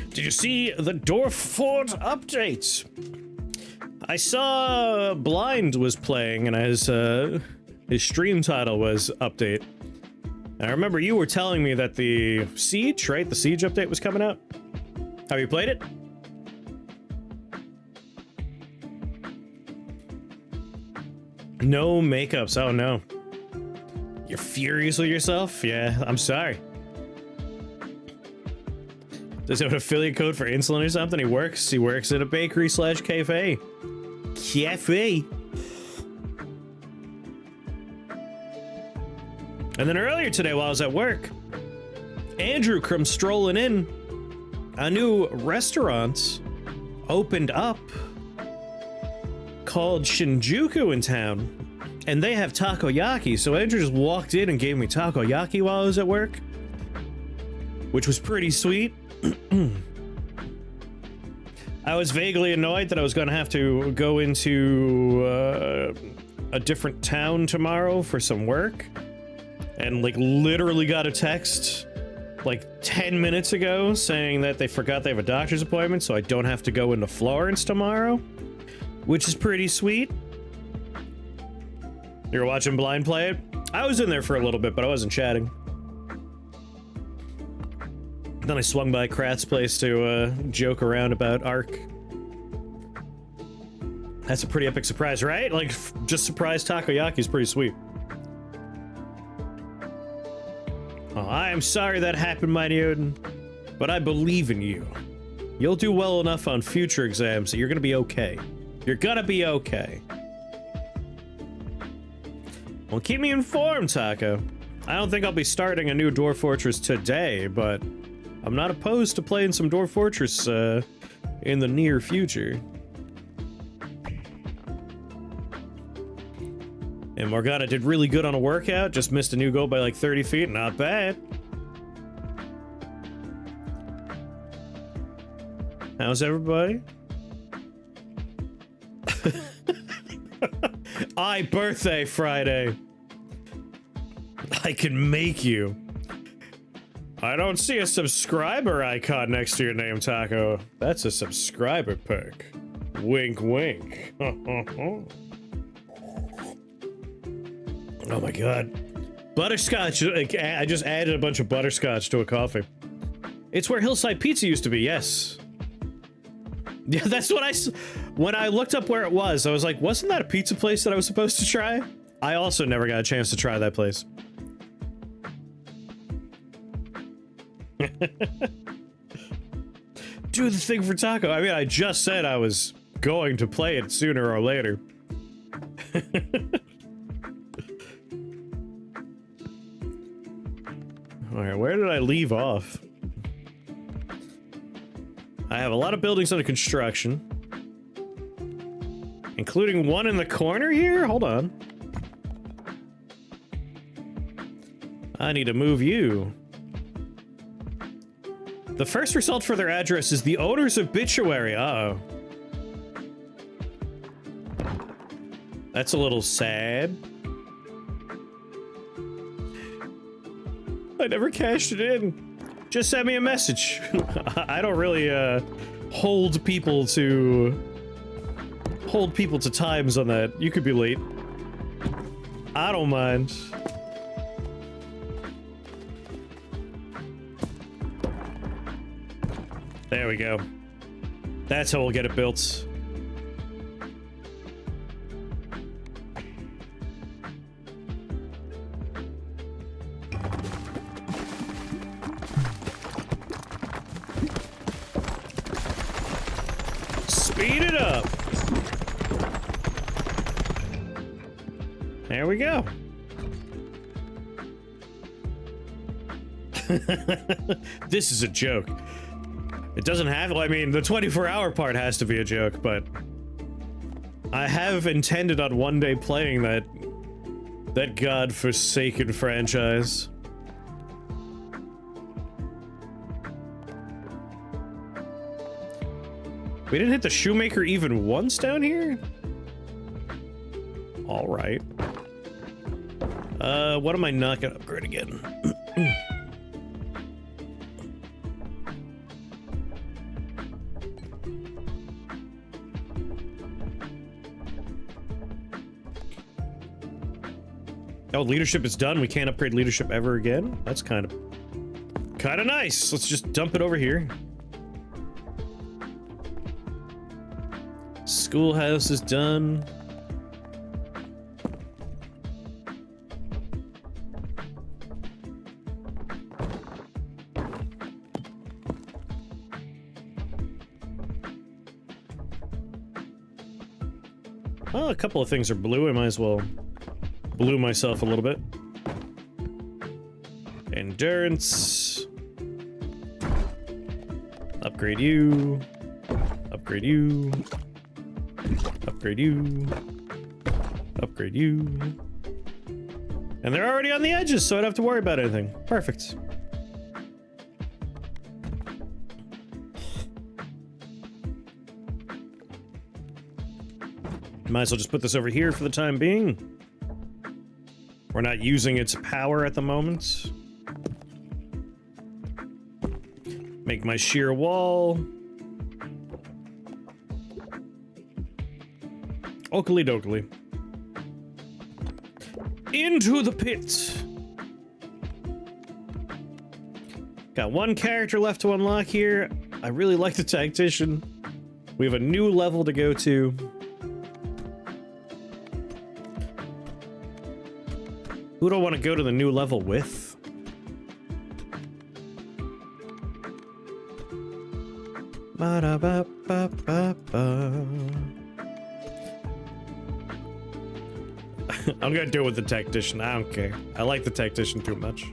Did you see the Dwarf Fort update? I saw Blind was playing, and his stream title was update. I remember you were telling me that the Siege, right? The Siege update was coming out. Have you played it? No makeups. Oh no. You're furious with yourself? Yeah, I'm sorry. Does he have an affiliate code for insulin or something? He works at a bakery / cafe. Cafe. And then earlier today while I was at work, Andrew comes strolling in. A new restaurant opened up called Shinjuku in town. And they have takoyaki, so Andrew just walked in and gave me takoyaki while I was at work, which was pretty sweet. I was vaguely annoyed that I was going to have to go into a different town tomorrow for some work, and like literally got a text like 10 minutes ago saying that they forgot they have a doctor's appointment, so I don't have to go into Florence tomorrow, which is pretty sweet. You were watching Blind play it? I was in there for a little bit, but I wasn't chatting. Then I swung by Krat's place to joke around about Ark. That's a pretty epic surprise, right? Like, just surprise takoyaki is pretty sweet. Oh, I am sorry that happened, Mighty Odin, but I believe in you. You'll do well enough on future exams that you're gonna be okay. You're gonna be okay. Well, keep me informed, Taco. I don't think I'll be starting a new Dwarf Fortress today, but I'm not opposed to playing some Dwarf Fortress in the near future. And Morgana did really good on a workout, just missed a new goal by like 30 feet, not bad. How's everybody? Birthday Friday. I can make you. I don't see a subscriber icon next to your name, Taco. That's a subscriber perk. Wink, wink. Oh my god. Butterscotch. I just added a bunch of butterscotch to a coffee. It's where Hillside Pizza used to be, yes. Yeah, that's what when I looked up where it was, I was like, wasn't that a pizza place that I was supposed to try? I also never got a chance to try that place. Do the thing for Taco. I mean, I just said I was going to play it sooner or later. Alright, where did I leave off? I have a lot of buildings under construction, including one in the corner here? Hold on. I need to move you. The first result for their address is the owner's obituary. Uh-oh. That's a little sad. I never cashed it in. Just send me a message. I don't really hold people to times on that. You could be late. I don't mind. There we go. That's how we'll get it built. Speed it up. There we go. This is a joke. It doesn't have, I mean, the 24-hour part has to be a joke, but I have intended on one day playing that godforsaken franchise. We didn't hit the shoemaker even once down here? All right. What am I not gonna upgrade again? Oh, leadership is done. We can't upgrade leadership ever again. That's kind of nice. Let's just dump it over here. Schoolhouse is done. Oh, a couple of things are blue. I might as well blue myself a little bit. Endurance. Upgrade you. Upgrade you. Upgrade you. Upgrade you. And they're already on the edges, so I don't have to worry about anything. Perfect. Might as well just put this over here for the time being. We're not using its power at the moment. Make my sheer wall. Oakley dokley. Into the pit. Got one character left to unlock here. I really like the tactician. We have a new level to go to. Who do I want to go to the new level with? I'm gonna do it with the tactician. I don't care. I like the tactician too much.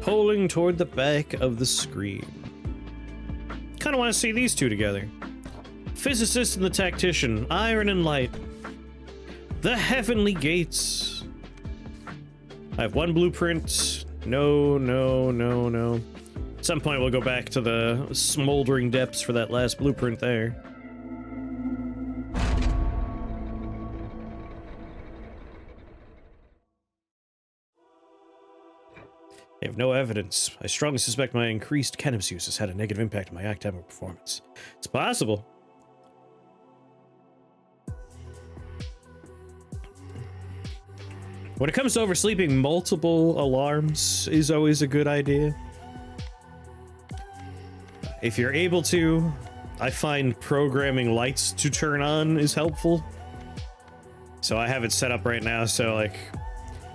Polling toward the back of the screen. Kind of want to see these two together. Physicist and the tactician, iron and light. The heavenly gates. I have one blueprint. No, no, no, no. At some point we'll go back to the smoldering depths for that last blueprint there. I have no evidence. I strongly suspect my increased cannabis use has had a negative impact on my academic performance. It's possible. When it comes to oversleeping, multiple alarms is always a good idea. If you're able to, I find programming lights to turn on is helpful. So I have it set up right now, so like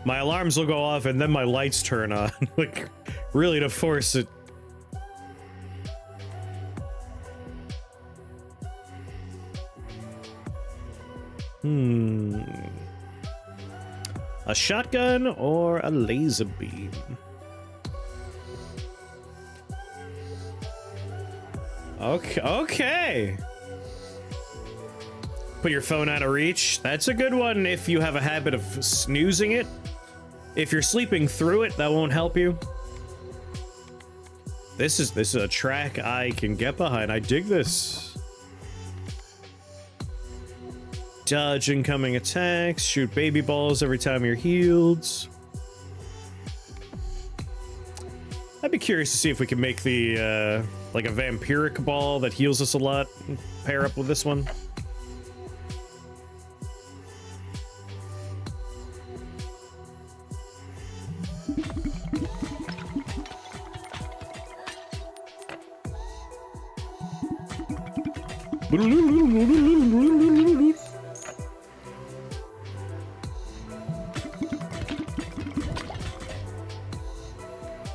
my alarms will go off and then my lights turn on. Like really to force it. A shotgun or a laser beam? Okay. Put your phone out of reach. That's a good one if you have a habit of snoozing it. If you're sleeping through it, that won't help you. This is a track I can get behind. I dig this. Dodge incoming attacks, shoot baby balls every time you're healed. I'd be curious to see if we can make the, like a vampiric ball that heals us a lot, pair up with this one.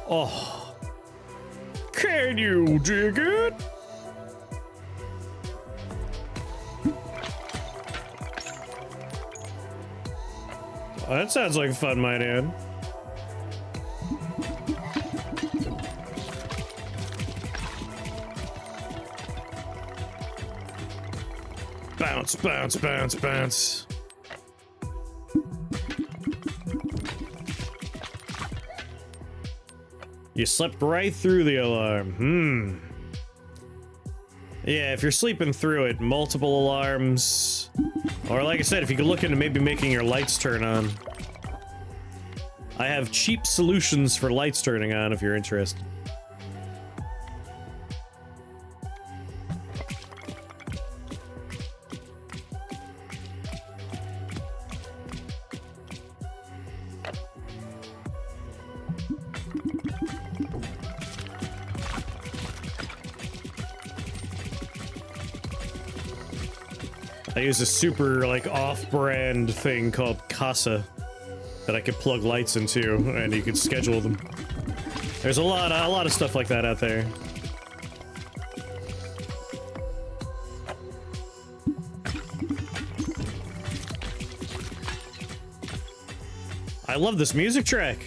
Oh, can you dig it? Oh, that sounds like fun, my dude. Bounce, bounce, bounce, bounce. You slept right through the alarm. Yeah, if you're sleeping through it, multiple alarms. Or like I said, if you could look into maybe making your lights turn on. I have cheap solutions for lights turning on if you're interested. I use a super like off-brand thing called Casa that I could plug lights into, and you could schedule them. There's a lot of stuff like that out there. I love this music track.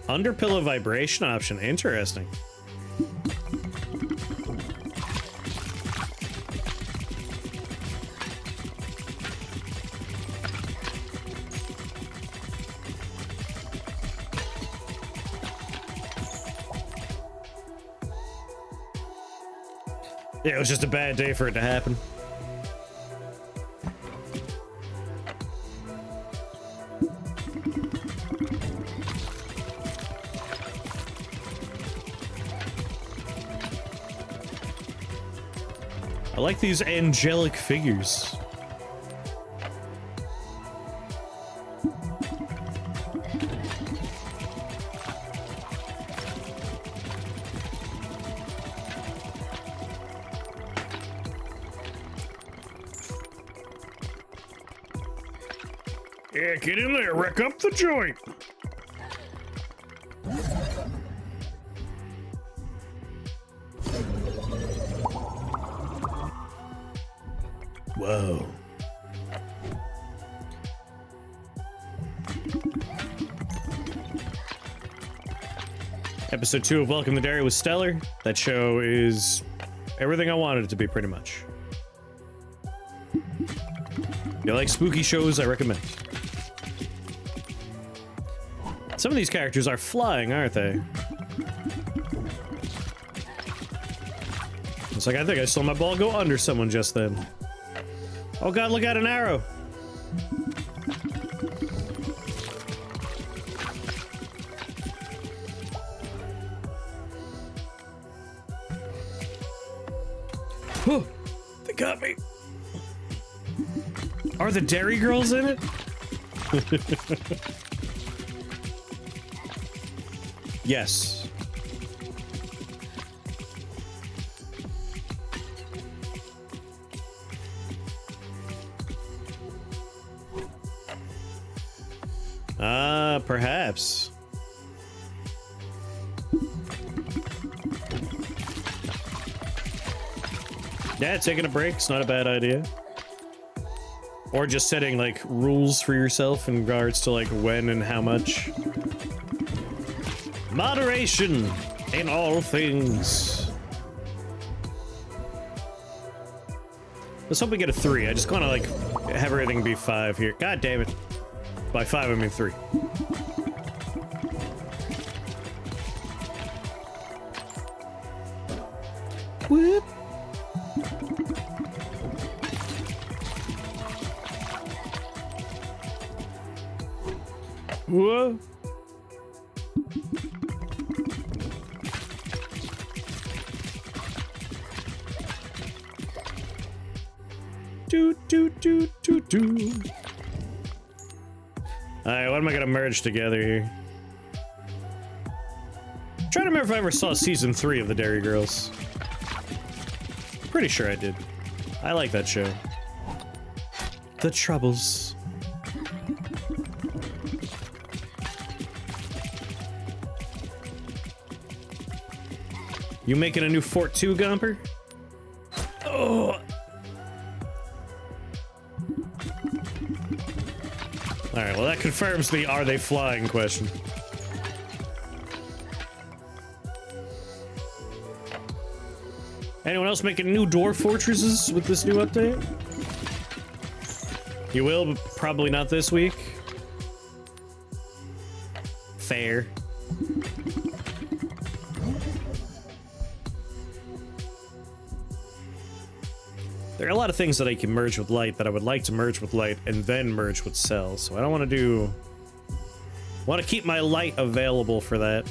Underpillow vibration option, interesting. Yeah, it was just a bad day for it to happen. I like these angelic figures. Yeah, get in there, wreck up the joint. Whoa. Episode 2 of Welcome to Derry was stellar. That show is everything I wanted it to be, pretty much. You like spooky shows, I recommend. Some of these characters are flying, aren't they? It's like, I think I saw my ball go under someone just then. Oh god, look at an arrow! Whew, they got me. Are the Dairy Girls in it? Yes. Perhaps. Yeah, taking a break's not a bad idea. Or just setting, like, rules for yourself in regards to, like, when and how much. Moderation in all things. Let's hope we get a 3. I just want to, like, have everything be 5 here. God damn it. By 5, I mean 3. Whoop. Whoa. Do do do do do. Alright, what am I gonna merge together here? I'm trying to remember if I ever saw season 3 of the Dairy Girls. Pretty sure I did. I like that show. The Troubles. You making a new fort too, Gumper? Oh. Alright, well that confirms the are they flying question. Anyone else making new dwarf fortresses with this new update? You will, but probably not this week. Fair. There are a lot of things that I can merge with light that I would like to merge with light and then merge with cell, so I don't want to do... I want to keep my light available for that.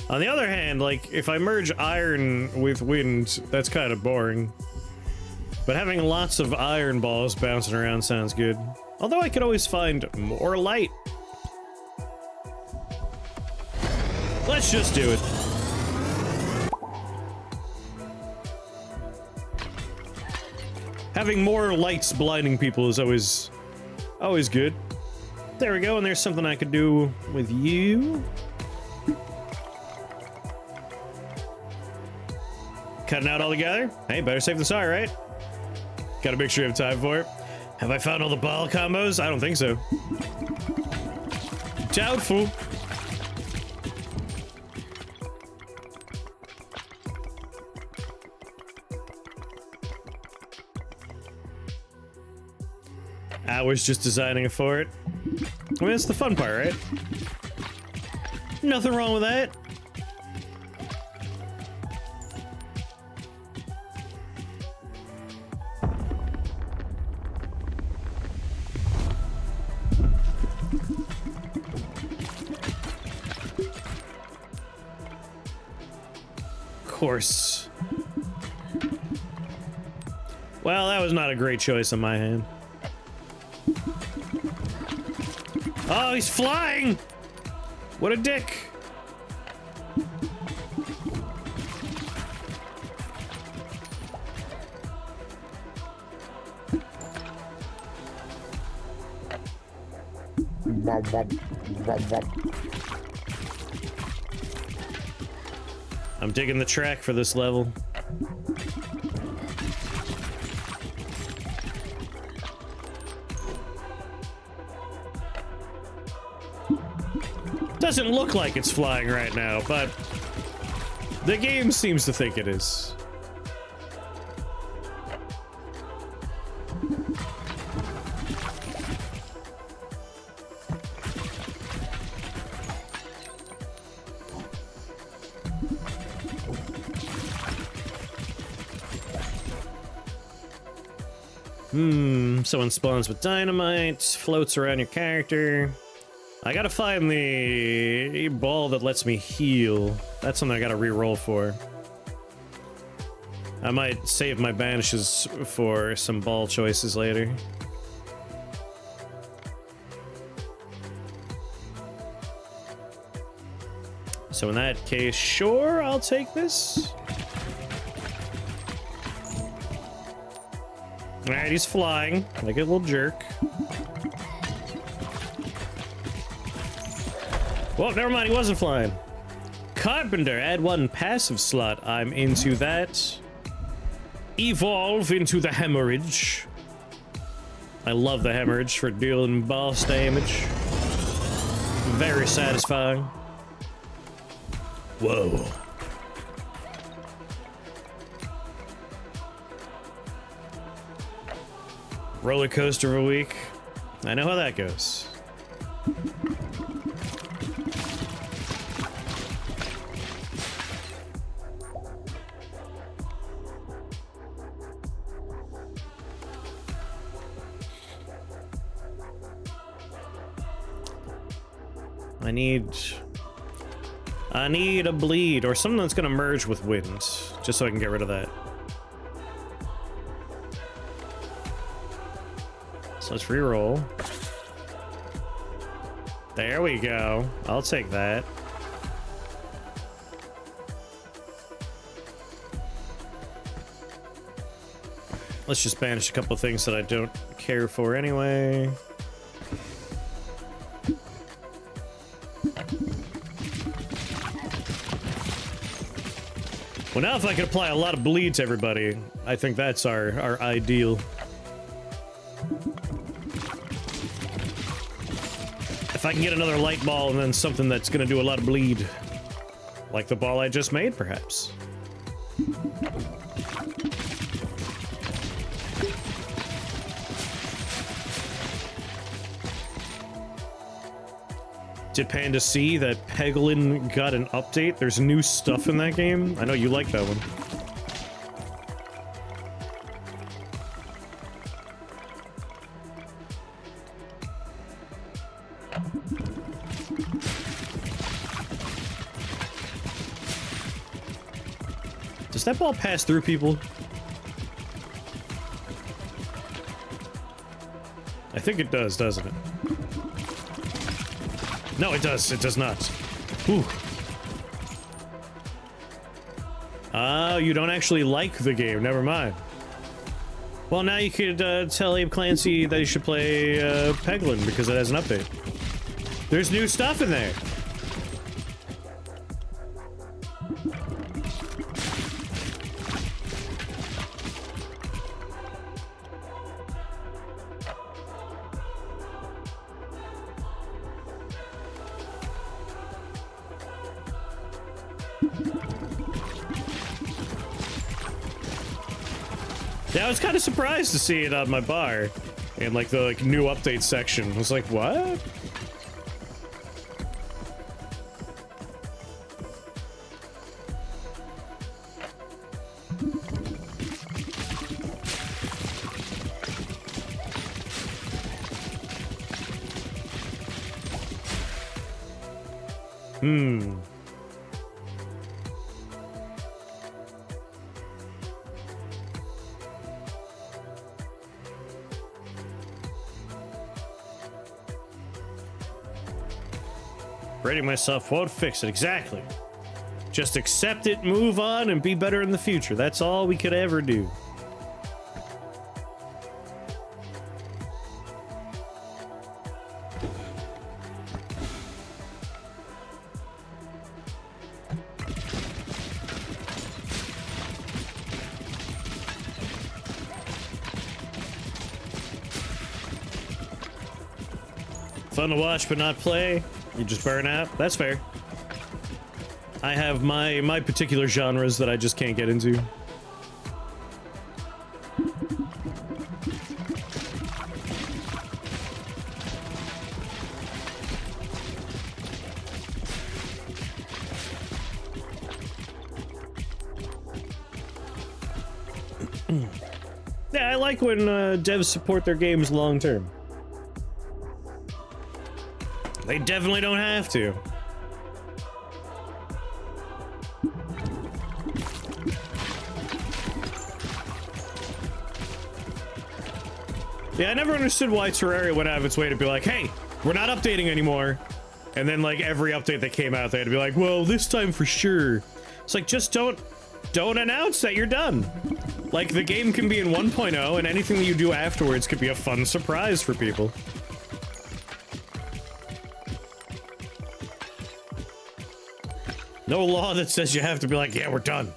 On the other hand, like, if I merge iron with wind, that's kind of boring. But having lots of iron balls bouncing around sounds good. Although I could always find more light. Let's just do it. Having more lights blinding people is always good. There we go, and there's something I could do with you. Cutting out all together? Hey, better safe than sorry, right? Gotta make sure you have time for it. Have I found all the ball combos? I don't think so. Doubtful. Hours just designing it for it. I mean, that's the fun part, right? Nothing wrong with that. Of course. Well, that was not a great choice on my hand. Oh, he's flying! What a dick! I'm digging the track for this level. Doesn't look like it's flying right now, but the game seems to think it is. Someone spawns with dynamite, floats around your character. I gotta find the ball that lets me heal. That's something I gotta re-roll for. I might save my banishes for some ball choices later. So in that case, sure, I'll take this. Alright, he's flying like a little jerk. Well, never mind, he wasn't flying. Carpenter, add one passive slot. I'm into that. Evolve into the hemorrhage. I love the hemorrhage for dealing boss damage. Very satisfying. Whoa. Roller coaster of a week. I know how that goes. I need a bleed or something that's gonna merge with wind, just so I can get rid of that. So let's reroll. There we go. I'll take that. Let's just banish a couple of things that I don't care for anyway. Well, now if I could apply a lot of bleed to everybody, I think that's our ideal. If I can get another light ball and then something that's gonna do a lot of bleed. Like the ball I just made, perhaps. Did Panda see that Peglin got an update? There's new stuff in that game. I know you like that one. Does that ball pass through people? I think it does, doesn't it? No, it does. It does not. Whew. Oh, you don't actually like the game. Never mind. Well, now you could tell Abe Clancy that he should play Peglin because it has an update. There's new stuff in there. Yeah, I was kind of surprised to see it on my bar in like the new update section. I was like, what? Rating myself won't fix it. Exactly. Just accept it, move on, and be better in the future. That's all we could ever do. Fun to watch but not play. You just burn out. That's fair. I have my particular genres that I just can't get into. Yeah, I like when devs support their games long term. They definitely don't have to. Yeah, I never understood why Terraria went out of its way to be like, hey, we're not updating anymore. And then like every update that came out, they had to be like, well, this time for sure. It's like, just don't announce that you're done. Like, the game can be in 1.0 and anything that you do afterwards could be a fun surprise for people. No law that says you have to be like, yeah, we're done.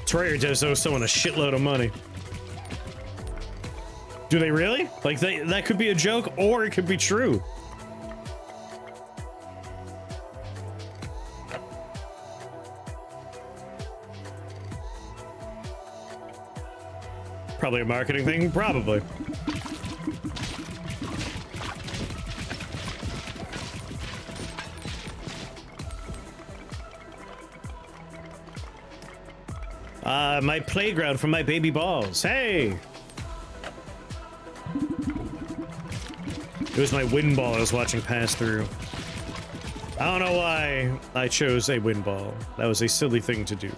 Terraria does owe someone a shitload of money. Do they really? Like, that could be a joke, or it could be true. Probably a marketing thing, probably. My playground for my baby balls. Hey! It was my wind ball I was watching pass through. I don't know why I chose a wind ball. That was a silly thing to do.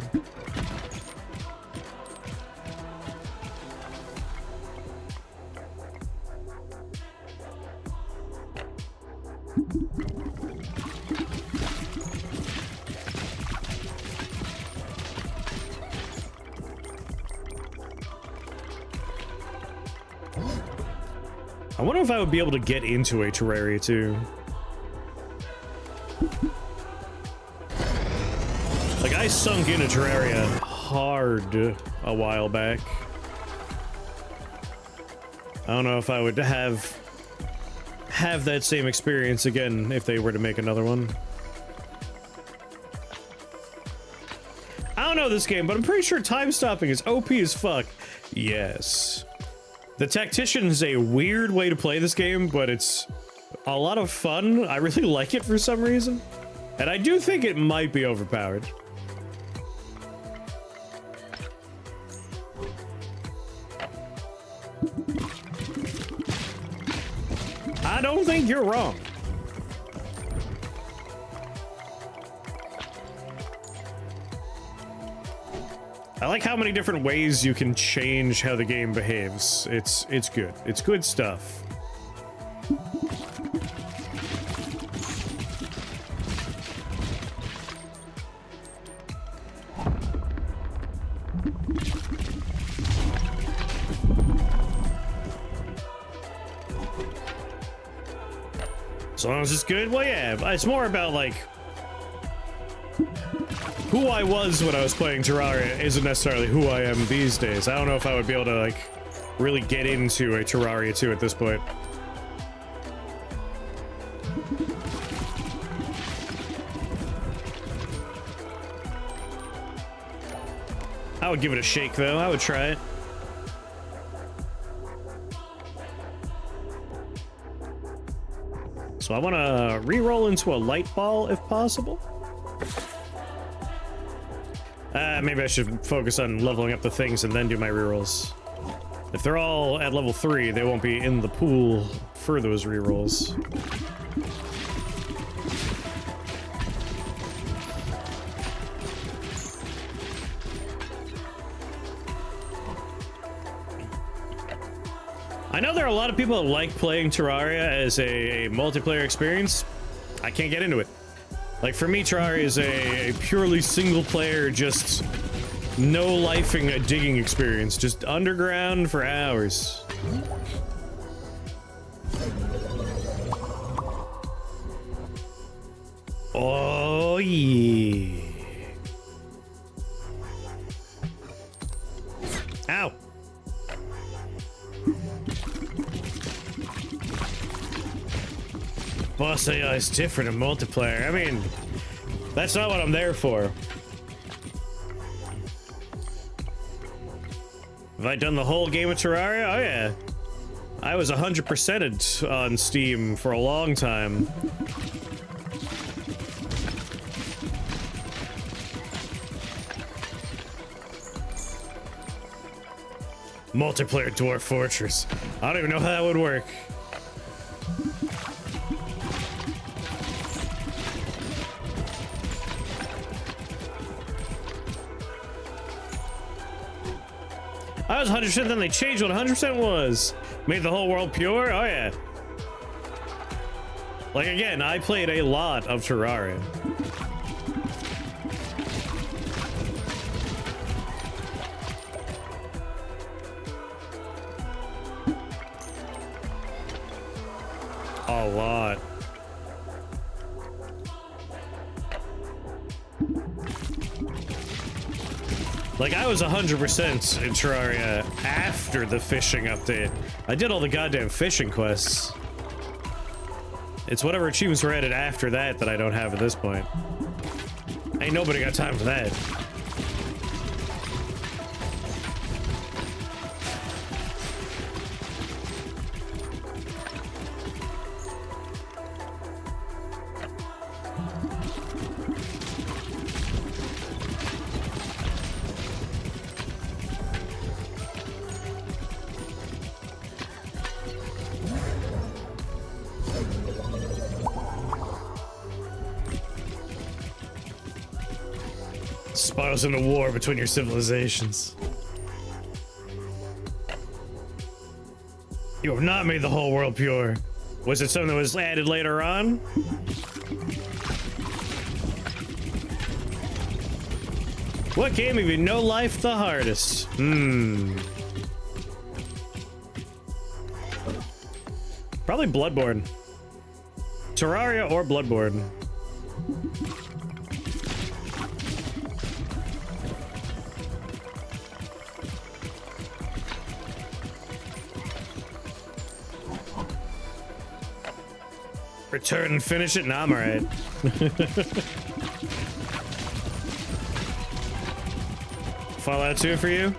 I wonder if I would be able to get into a Terraria too. Like, I sunk into Terraria hard a while back. I don't know if I would have that same experience again if they were to make another one. I don't know this game, but I'm pretty sure time stopping is OP as fuck. Yes. The Tactician is a weird way to play this game, but it's a lot of fun. I really like it for some reason. And I do think it might be overpowered. I don't think you're wrong. I like how many different ways you can change how the game behaves. It's good. It's good stuff. As long as it's good, well, yeah. It's more about, like, who I was when I was playing Terraria isn't necessarily who I am these days. I don't know if I would be able to, like, really get into a Terraria 2 at this point. I would give it a shake, though. I would try it. So I want to re-roll into a light ball if possible. Maybe I should focus on leveling up the things and then do my rerolls. If they're all at level 3, they won't be in the pool for those rerolls. I know there are a lot of people that like playing Terraria as a multiplayer experience. I can't get into it. Like, for me, Terraria is a purely single-player, just no-lifing a digging experience. Just underground for hours. Oh, yeah. Ow. Boss AI is different in multiplayer. I mean, that's not what I'm there for. Have I done the whole game of Terraria? Oh yeah. I was 100%ed on Steam for a long time. Multiplayer Dwarf Fortress. I don't even know how that would work. I was 100%, then they changed what 100% was. Made the whole world pure? Oh yeah. Like, again, I played a lot of Terraria. A lot. Like, I was 100% in Terraria after the fishing update. I did all the goddamn fishing quests. It's whatever achievements were added after that that I don't have at this point. Ain't nobody got time for that. Spirals into war between your civilizations. You have not made the whole world pure. Was it something that was added later on? What game gave you no life the hardest? Probably Bloodborne. Terraria or Bloodborne. Return and finish it? Nah, I'm alright. Fallout 2 for you?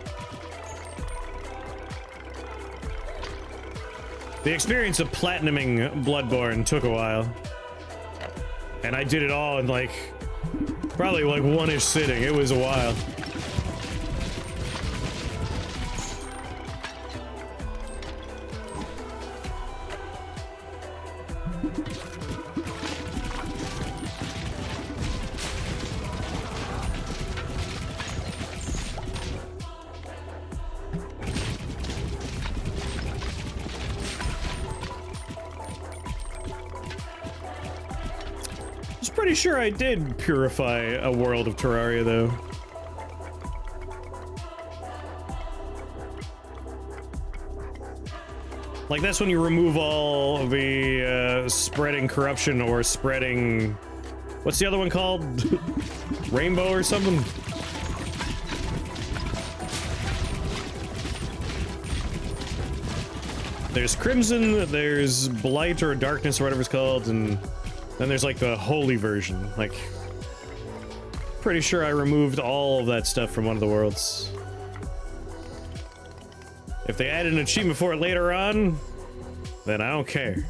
The experience of platinuming Bloodborne took a while. And I did it all in like, probably like one-ish sitting. It was a while. was pretty sure I did purify a world of Terraria, though. Like, that's when you remove all the spreading corruption or spreading... What's the other one called? Rainbow or something? There's Crimson, there's Blight or Darkness or whatever it's called, and then there's like the holy version. Like, pretty sure I removed all of that stuff from one of the worlds. If they add an achievement for it later on, then I don't care.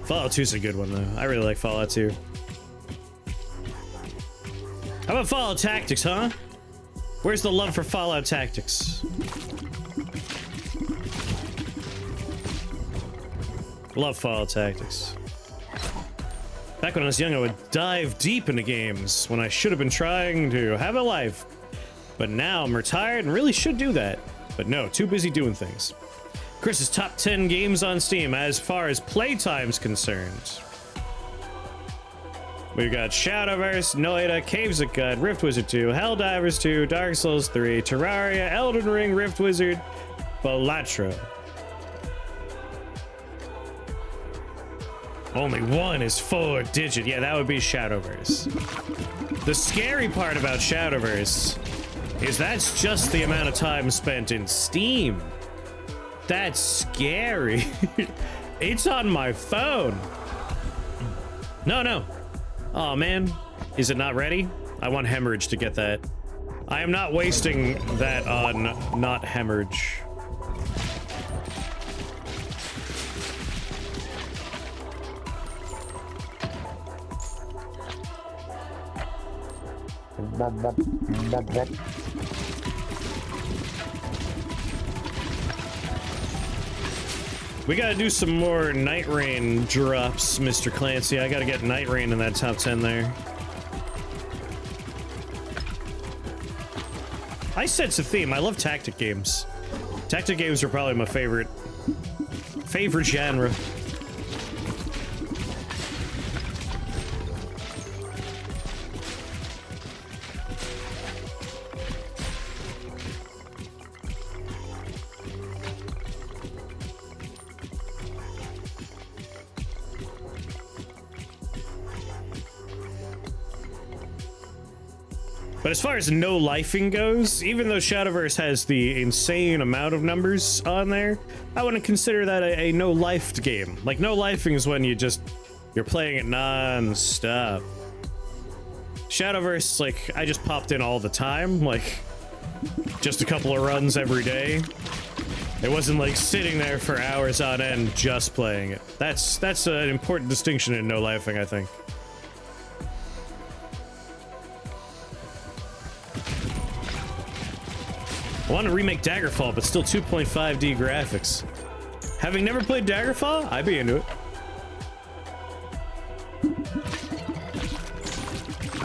Fallout 2 is a good one, though. I really like Fallout 2. How about Fallout Tactics, huh? Where's the love for Fallout Tactics? Love Fallout Tactics. Back when I was young, I would dive deep into games when I should have been trying to have a life. But now I'm retired and really should do that. But no, too busy doing things. Chris's top 10 games on Steam as far as playtime's concerned. We've got Shadowverse, Noida, Caves of God, Rift Wizard 2, Helldivers 2, Dark Souls 3, Terraria, Elden Ring, Rift Wizard, Balatro. Only one is 4-digit. Yeah, that would be Shadowverse. The scary part about Shadowverse is that's just the amount of time spent in Steam. That's scary. It's on my phone. No. Oh man, is it not ready? I want Hemorrhage to get that. I am not wasting that on not Hemorrhage. We gotta do some more Night Rain drops, Mr. Clancy. I gotta get Night Rain in that top 10 there. I sense a theme. I love tactic games. Tactic games are probably my favorite genre. But as far as no-lifing goes, even though Shadowverse has the insane amount of numbers on there, I wouldn't consider that a no-lifed game. Like, no-lifing is when you're playing it non-stop. Shadowverse, like, I just popped in all the time, like, just a couple of runs every day. It wasn't like sitting there for hours on end just playing it. That's an important distinction in no-lifing, I think. I want to remake Daggerfall, but still 2.5D graphics. Having never played Daggerfall, I'd be into it.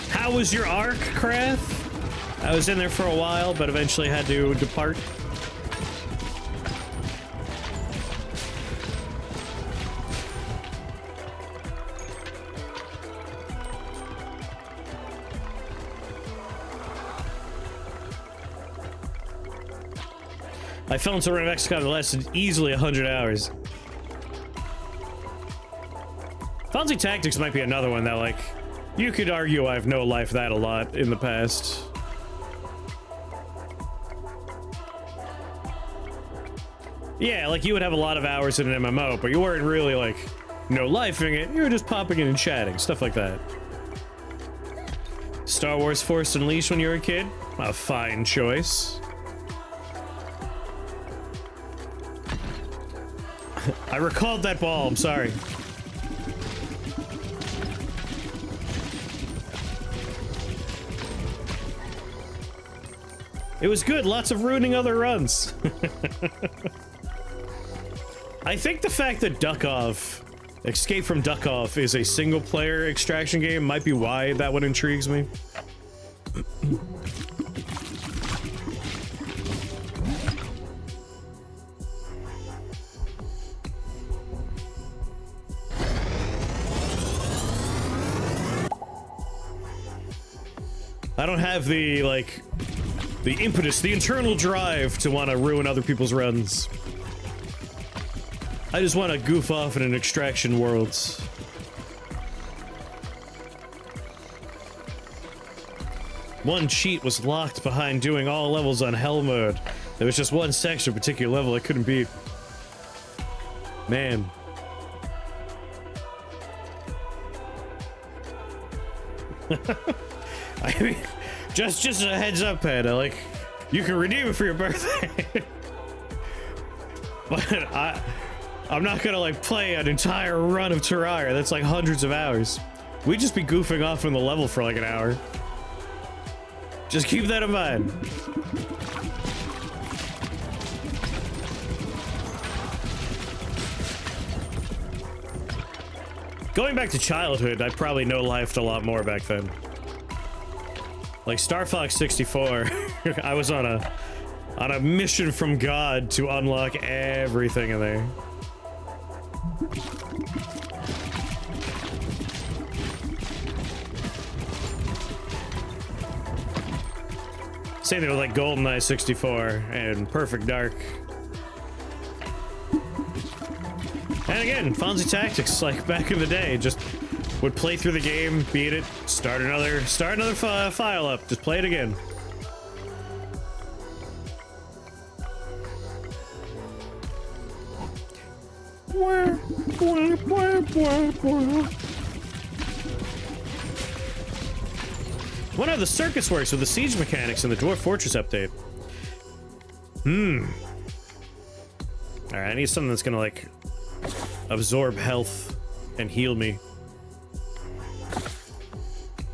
How was your arc, Krath? I was in there for a while, but eventually had to depart. I fell into a run of XCOM that lasted easily 100 hours. Fancy Tactics might be another one that, like, you could argue I've no life that a lot in the past. Yeah, like, you would have a lot of hours in an MMO, but you weren't really, like, no-lifing it. You were just popping in and chatting, stuff like that. Star Wars Force Unleashed when you were a kid? A fine choice. I recalled that ball, I'm sorry. It was good, lots of ruining other runs. I think the fact that Escape from Duckov is a single-player extraction game might be why that one intrigues me. I don't have the, like, the impetus, the internal drive to want to ruin other people's runs. I just want to goof off in an extraction world. One cheat was locked behind doing all levels on hell mode. There was just one section, a particular level I couldn't beat. Man. I mean, just a heads up, Panda, like, you can redeem it for your birthday. But I'm not gonna, like, play an entire run of Terraria. That's like hundreds of hours. We'd just be goofing off in the level for like an hour. Just keep that in mind. Going back to childhood, I probably no-lifed a lot more back then. Like Star Fox 64, I was on a mission from God to unlock everything in there. Same thing with like GoldenEye 64 and Perfect Dark. And again, Fonzie Tactics, like back in the day, just would play through the game, beat it, start another file up, just play it again. Wonder how the circus works with the siege mechanics in the Dwarf Fortress update. Alright, I need something that's gonna, like, absorb health and heal me.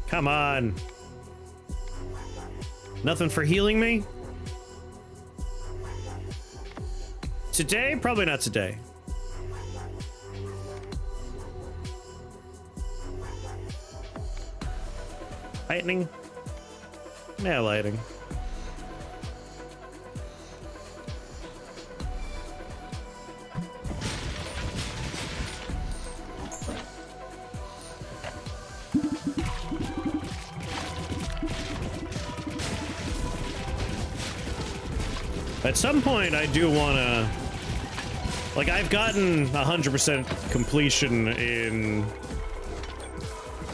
Come on. Nothing for healing me? Today? Probably not today. Lightning? Yeah, lighting. At some point, I do want to... Like, I've gotten 100% completion in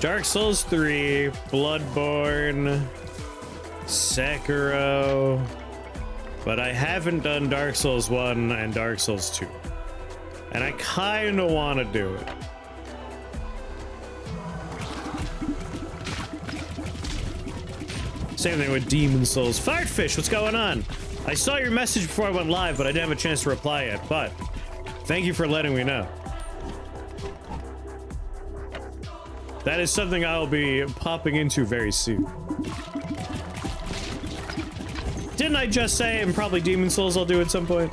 Dark Souls 3, Bloodborne, Sekiro, but I haven't done Dark Souls 1 and Dark Souls 2. And I kind of want to do it. Same thing with Demon Souls. Firefish, what's going on? I saw your message before I went live, but I didn't have a chance to reply yet, but thank you for letting me know. That is something I'll be popping into very soon. Didn't I just say, and probably Demon Souls I'll do at some point?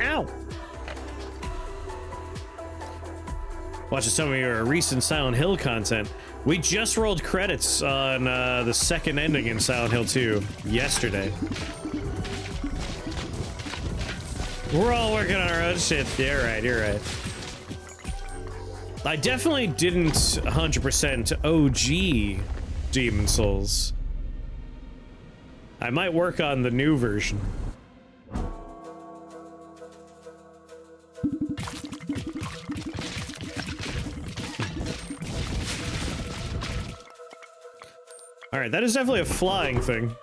Ow! Watching some of your recent Silent Hill content. We just rolled credits on the second ending in Silent Hill 2 yesterday. We're all working on our own shit. You're right, you're right. I definitely didn't 100% OG Demon Souls. I might work on the new version. All right, that is definitely a flying thing.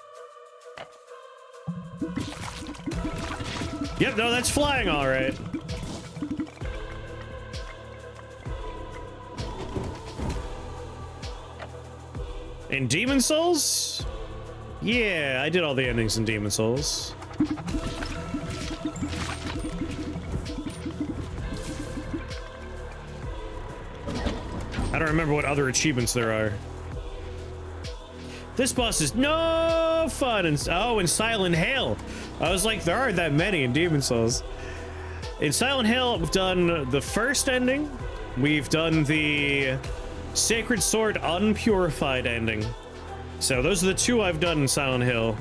Yep, no, that's flying all right. In Demon Souls? Yeah, I did all the endings in Demon Souls. I don't remember what other achievements there are. This boss is no fun. And oh, in Silent Hill. I was like, there aren't that many in Demon Souls. In Silent Hill, we've done the first ending. We've done the Sacred Sword Unpurified ending. So those are the two I've done in Silent Hill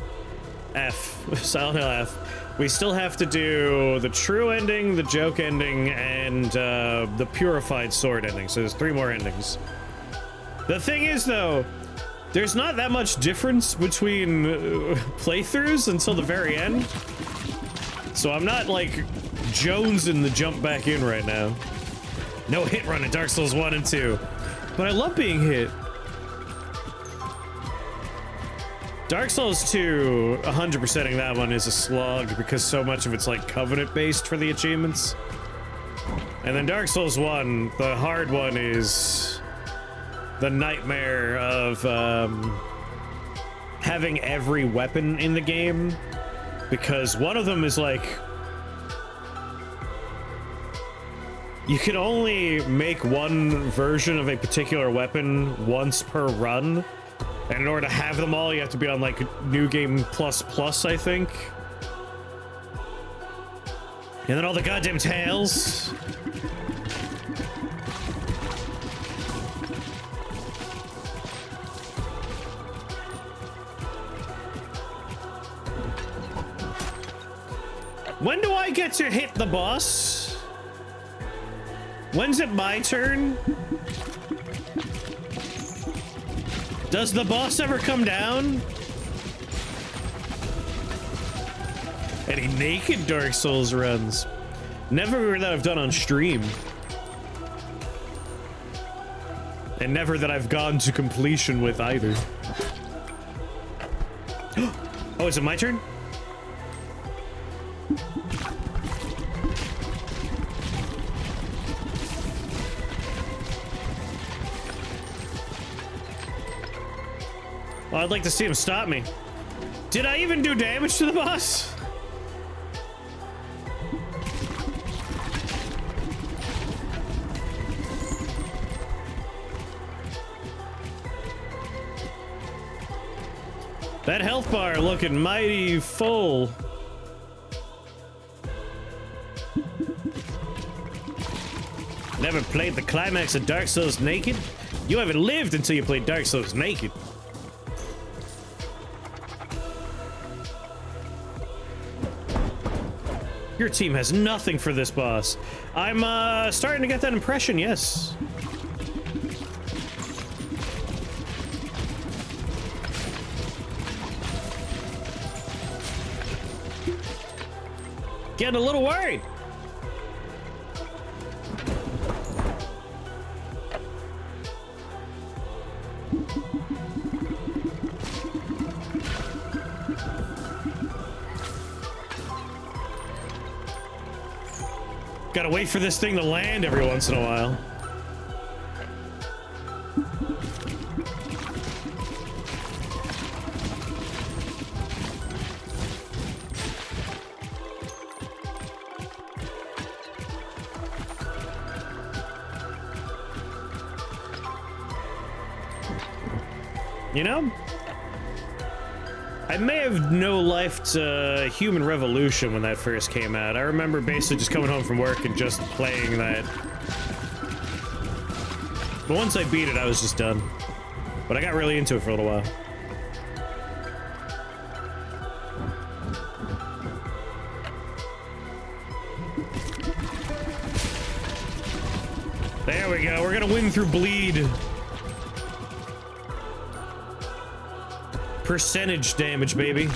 F. Silent Hill F. We still have to do the true ending, the joke ending, and the purified sword ending. So there's 3 more endings. The thing is, though, there's not that much difference between playthroughs until the very end. So I'm not, like, jonesing to jump back in right now. No hit run in Dark Souls 1 and 2. But I love being hit. Dark Souls 2, 100%ing that one is a slog because so much of it's like covenant-based for the achievements. And then Dark Souls 1, the hard one is the nightmare of having every weapon in the game, because one of them is like, you can only make one version of a particular weapon once per run. And in order to have them all, you have to be on, like, New Game Plus Plus, I think. And then all the goddamn tails. When do I get to hit the boss? When's it my turn? Does the boss ever come down? Any naked Dark Souls runs? Never that I've done on stream. And never that I've gone to completion with either. Oh, is it my turn? Well, I'd like to see him stop me. Did I even do damage to the boss? That health bar looking mighty full. Never played the climax of Dark Souls naked? You haven't lived until you played Dark Souls naked. Your team has nothing for this boss. I'm starting to get that impression, yes. Getting a little worried. Gotta wait for this thing to land every once in a while. You know, I may have no-lifed Human Revolution when that first came out. I remember basically just coming home from work and just playing that. But once I beat it, I was just done. But I got really into it for a little while. There we go. We're gonna win through bleed. Percentage damage, baby.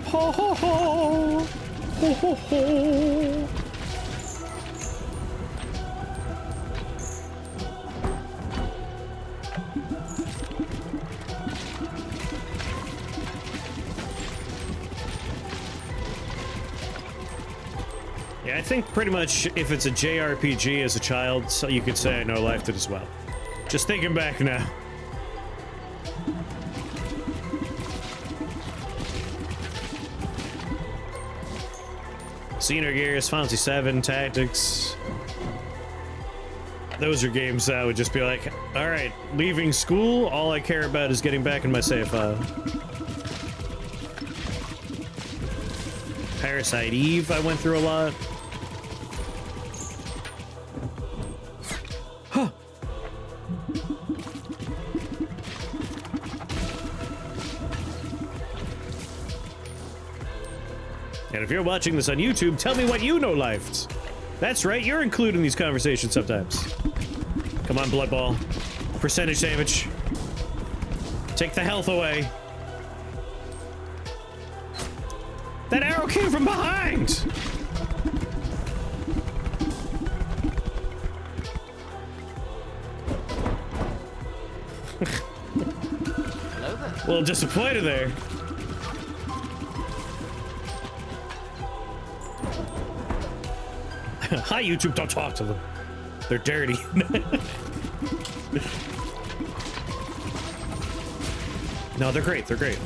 Ho ho ho! Ho ho ho! Yeah, I think pretty much if it's a JRPG as a child, so you could say I no-lifed it as well. Just thinking back now. Xenogears, Final Fantasy 7, Tactics. Those are games that would just be like, all right, leaving school, all I care about is getting back in my save file. Parasite Eve, I went through a lot. Huh. And if you're watching this on YouTube, tell me what you know lifed. That's right, you're included in these conversations sometimes. Come on, Blood Ball. Percentage damage. Take the health away. That arrow came from behind! Hello there. A little disappointed there. Hi, YouTube, don't talk to them. They're dirty. No, they're great, they're great.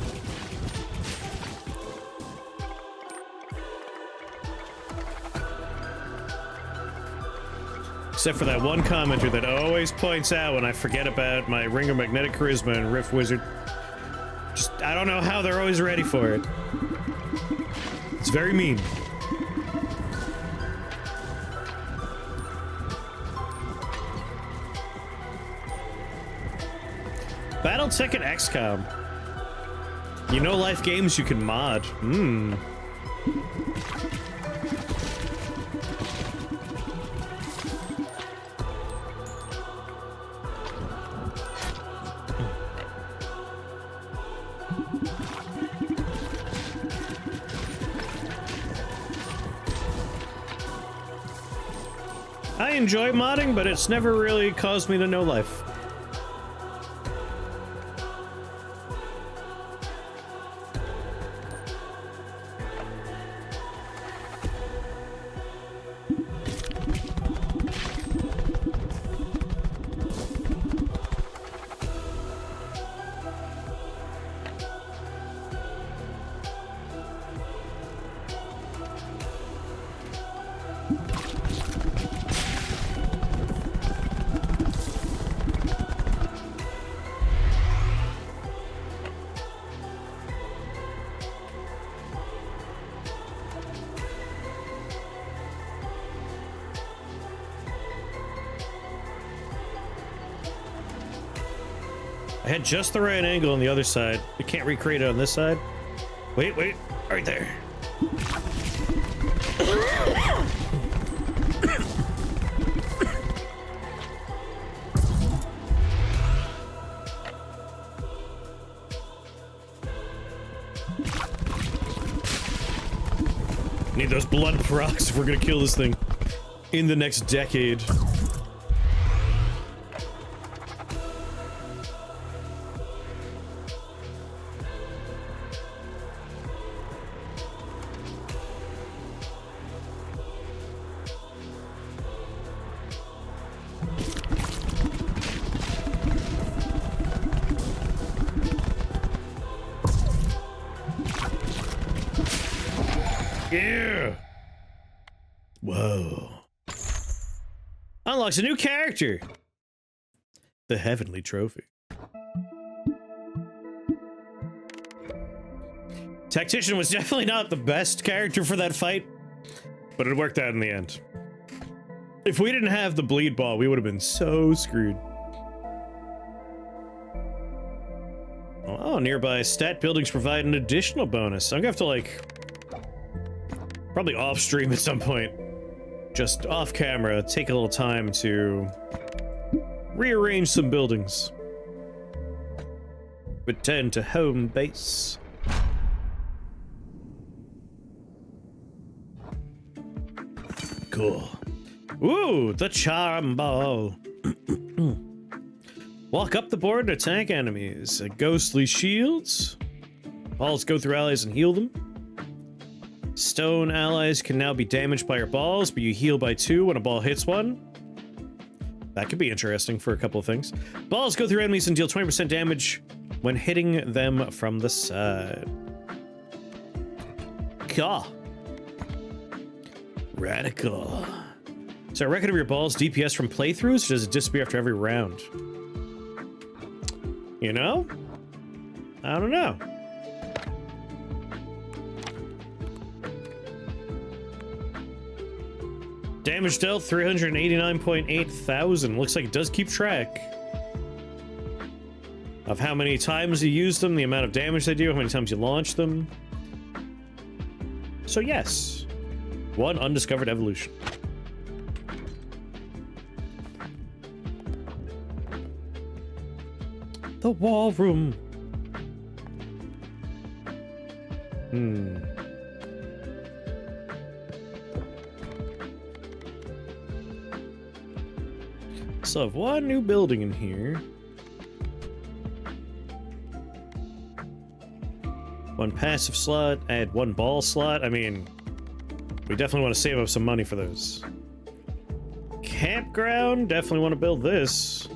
Except for that one commenter that always points out when I forget about my Ringer Magnetic Charisma and Rift Wizard. Just, I don't know how they're always ready for it. It's very mean. BattleTech and XCOM. You know life games you can mod. Hmm. I enjoy modding, but it's never really caused me to know life. I had just the right angle on the other side. I can't recreate it on this side. Wait, wait, right there. Need those blood procs if we're gonna kill this thing in the next decade. Yeah. Whoa. Unlocks a new character. The Heavenly Trophy. Tactician was definitely not the best character for that fight, but it worked out in the end. If we didn't have the bleed ball, we would have been so screwed. Oh, nearby stat buildings provide an additional bonus. I'm gonna have to, like, probably off stream at some point, just off camera, take a little time to rearrange some buildings. Return to home base. Cool. Ooh, the charm ball. Walk up the board and attack enemies. Ghostly shields. Balls go through allies and heal them. Stone allies can now be damaged by your balls, but you heal by 2 when a ball hits one. That could be interesting for a couple of things. Balls go through enemies and deal 20% damage when hitting them from the side. Gah. Radical. So a record of your ball's DPS from playthroughs, or does it disappear after every round? You know? I don't know. Damage dealt 389.8 thousand. Looks like it does keep track of how many times you use them, the amount of damage they do, how many times you launch them. So yes, one undiscovered evolution. The wall room. So I have one new building in here. One passive slot, add one ball slot. I mean, we definitely want to save up some money for those. Campground, definitely want to build this.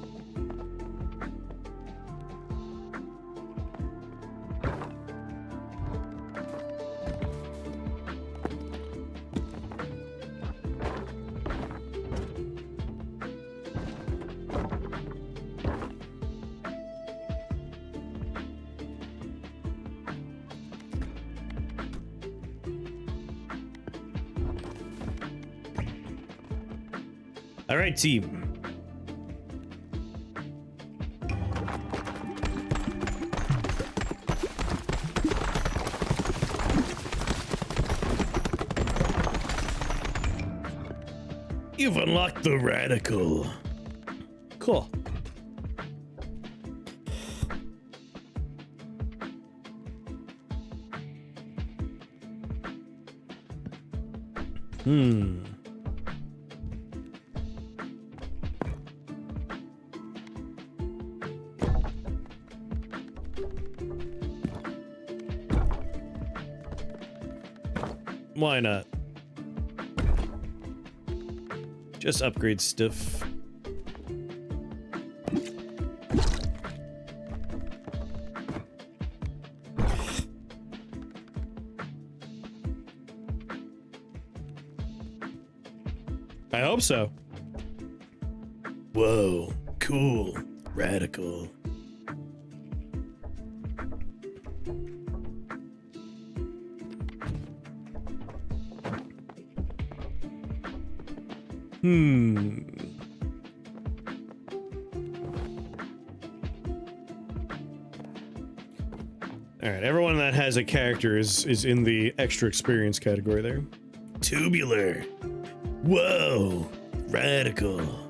All right, team. You've unlocked the radical. Cool. Why not? Just upgrade stuff. I hope so. Whoa, cool, radical. Alright, everyone that has a character is in the extra experience category there. Tubular. Whoa, radical.